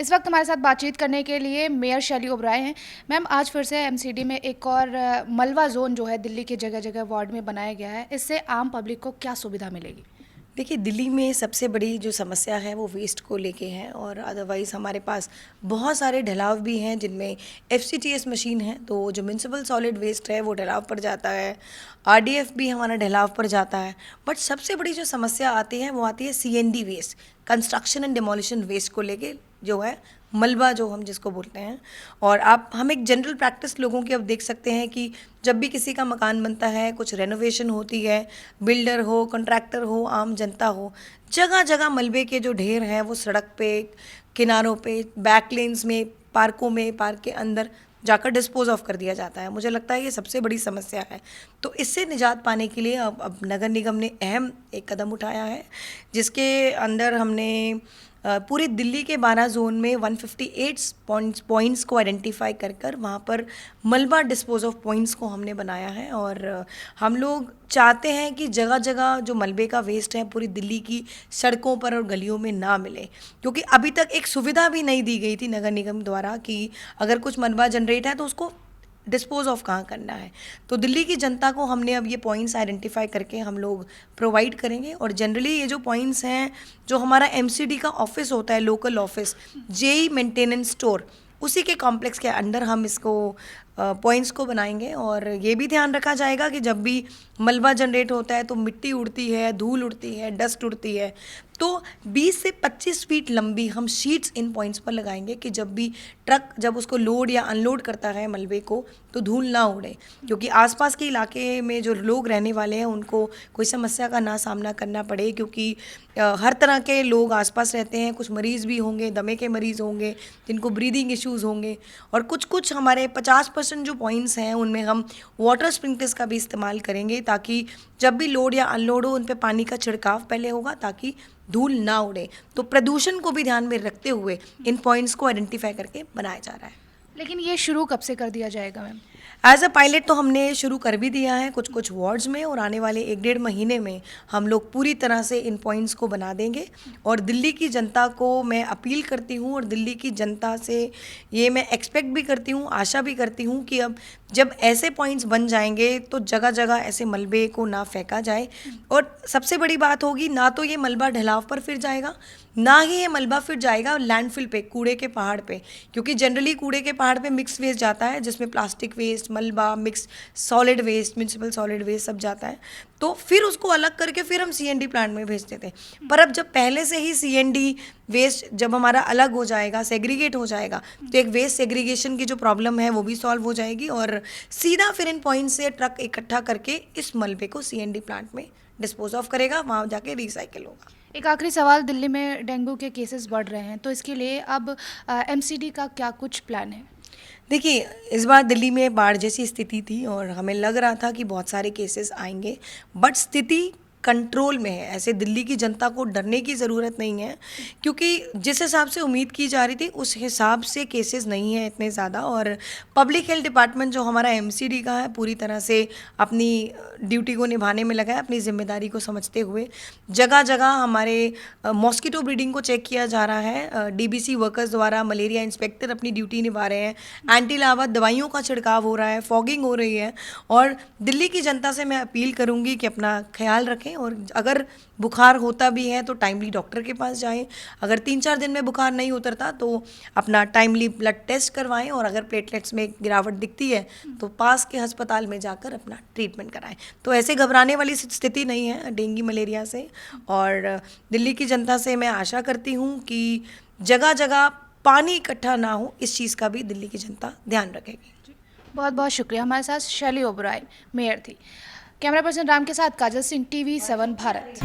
इस वक्त हमारे साथ बातचीत करने के लिए मेयर शैली ओबराय हैं। मैम, आज फिर से एमसीडी में एक और मलबा जोन जो है दिल्ली के जगह जगह वार्ड में बनाया गया है। इससे आम पब्लिक को क्या सुविधा मिलेगी? देखिए, दिल्ली में सबसे बड़ी जो समस्या है वो वेस्ट को लेके है, और अदरवाइज़ हमारे पास बहुत सारे ढलाव भी हैं जिनमें एफसीटीएस मशीन है, तो जो म्यूनसिपल सॉलिड वेस्ट है वो ढलाव पर जाता है, आरडीएफ भी हमारा ढलाव पर जाता है। बट सबसे बड़ी जो समस्या आती है वो आती है C and D waste, construction and demolition waste को लेके, जो है मलबा जो हम जिसको बोलते हैं। और हम एक जनरल प्रैक्टिस लोगों की अब देख सकते हैं कि जब भी किसी का मकान बनता है, कुछ रेनोवेशन होती है, बिल्डर हो, कॉन्ट्रैक्टर हो, आम जनता हो, जगह जगह मलबे के जो ढेर हैं वो सड़क पे, किनारों पे, बैक लेन्स में, पार्कों में, पार्क के अंदर जाकर डिस्पोज ऑफ कर दिया जाता है। मुझे लगता है ये सबसे बड़ी समस्या है। तो इससे निजात पाने के लिए अब नगर निगम ने अहम एक कदम उठाया है, जिसके अंदर हमने पूरी दिल्ली के 12 जोन में 158 पॉइंट्स को आइडेंटिफाई कर कर वहाँ पर मलबा डिस्पोज ऑफ पॉइंट्स को हमने बनाया है। और हम लोग चाहते हैं कि जगह जगह जो मलबे का वेस्ट है पूरी दिल्ली की सड़कों पर और गलियों में ना मिले, क्योंकि अभी तक एक सुविधा भी नहीं दी गई थी नगर निगम द्वारा कि अगर कुछ मलबा जनरेट है तो उसको डिस्पोज ऑफ कहाँ करना है। तो दिल्ली की जनता को हमने अब ये पॉइंट्स आइडेंटिफाई करके हम लोग प्रोवाइड करेंगे। और जनरली ये जो पॉइंट्स हैं, जो हमारा एमसीडी का ऑफिस होता है, local office, JE maintenance store, उसी के कॉम्प्लेक्स के अंडर हम इसको पॉइंट्स को बनाएंगे। और ये भी ध्यान रखा जाएगा कि जब भी मलबा जनरेट होता है तो मिट्टी उड़ती है, धूल उड़ती है, डस्ट उड़ती है, तो 20 से 25 फीट लंबी हम शीट्स इन पॉइंट्स पर लगाएंगे कि जब भी ट्रक जब उसको लोड या अनलोड करता है मलबे को, तो धूल ना उड़े, क्योंकि आसपास के इलाके में जो लोग रहने वाले हैं उनको कोई समस्या का ना सामना करना पड़े, क्योंकि हर तरह के लोग आसपास रहते हैं। कुछ मरीज़ भी होंगे, दमे के मरीज़ होंगे, जिनको ब्रीदिंग इश्यूज़ होंगे, और कुछ हमारे 50% जो पॉइंट्स हैं उनमें हम वाटर स्प्रिंकलर्स का भी इस्तेमाल करेंगे, ताकि जब भी लोड या अनलोड हो उन पे पानी का छिड़काव पहले होगा ताकि धूल ना उड़े। तो प्रदूषण को भी ध्यान में रखते हुए इन पॉइंट्स को आइडेंटिफाई करके बनाया जा रहा है। लेकिन ये शुरू कब से कर दिया जाएगा मैम? एज अ पायलट तो हमने शुरू कर भी दिया है कुछ वार्ड्स में, और आने वाले 1-1.5 महीने में हम लोग पूरी तरह से इन पॉइंट्स को बना देंगे। और दिल्ली की जनता को मैं अपील करती हूँ, और दिल्ली की जनता से ये मैं एक्सपेक्ट भी करती हूँ, आशा भी करती हूँ कि अब जब ऐसे पॉइंट्स बन जाएंगे तो जगह जगह ऐसे मलबे को ना फेंका जाए। और सबसे बड़ी बात होगी, ना तो ये मलबा ढलाव पर फिर जाएगा, ना ही ये मलबा फिर जाएगा लैंडफिल पे, कूड़े के पहाड़ पे, क्योंकि जनरली कूड़े के पहाड़ पे मिक्स वेस्ट जाता है, जिसमें प्लास्टिक वेस्ट, मलबा, mix solid waste, municipal solid waste सब जाता है। तो फिर उसको अलग करके फिर हम सीएनडी प्लांट में भेजते थे। पर अब जब पहले से ही सीएनडी वेस्ट जब हमारा अलग हो जाएगा, सेग्रीगेट हो जाएगा, तो एक वेस्ट सेग्रीगेशन की जो प्रॉब्लम है वो भी सॉल्व हो जाएगी, और सीधा फिर इन पॉइंट से ट्रक इकट्ठा करके इस मलबे को सीएनडी प्लांट में डिस्पोज ऑफ करेगा, वहाँ जाके रिसाइकिल होगा। एक आखिरी सवाल, दिल्ली में डेंगू के केसेस बढ़ रहे हैं, तो इसके लिए अब एमसीडी का क्या कुछ प्लान है? देखिए, इस बार दिल्ली में बाढ़ जैसी स्थिति थी और हमें लग रहा था कि बहुत सारे केसेस आएंगे, बट स्थिति कंट्रोल में है। ऐसे दिल्ली की जनता को डरने की ज़रूरत नहीं है, क्योंकि जिस हिसाब से उम्मीद की जा रही थी उस हिसाब से केसेस नहीं है इतने ज़्यादा। और पब्लिक हेल्थ डिपार्टमेंट जो हमारा एमसीडी का है पूरी तरह से अपनी ड्यूटी को निभाने में लगा है, अपनी जिम्मेदारी को समझते हुए। जगह जगह हमारे मॉस्किटो ब्रीडिंग को चेक किया जा रहा है, डीबीसी वर्कर्स द्वारा मलेरिया इंस्पेक्टर अपनी ड्यूटी निभा रहे हैं, एंटी लार्वा दवाइयों का छिड़काव हो रहा है, फॉगिंग हो रही है। और दिल्ली की जनता से मैं अपील करूँगी कि अपना ख्याल रखें, और अगर बुखार होता भी है तो टाइमली डॉक्टर के पास जाएं। अगर 3-4 दिन में बुखार नहीं उतरता तो अपना टाइमली ब्लड टेस्ट करवाएं, और अगर प्लेटलेट्स में गिरावट दिखती है तो पास के अस्पताल में जाकर अपना ट्रीटमेंट कराएं। तो ऐसे घबराने वाली स्थिति नहीं है डेंगू मलेरिया से। और दिल्ली की जनता से मैं आशा करती हूँ कि जगह जगह पानी इकट्ठा ना हो, इस चीज़ का भी दिल्ली की जनता ध्यान रखेगी। बहुत बहुत शुक्रिया। हमारे साथ शैली ओबराय मेयर थी। कैमरा पर्सन राम के साथ काजल सिंह, TV7 भारत।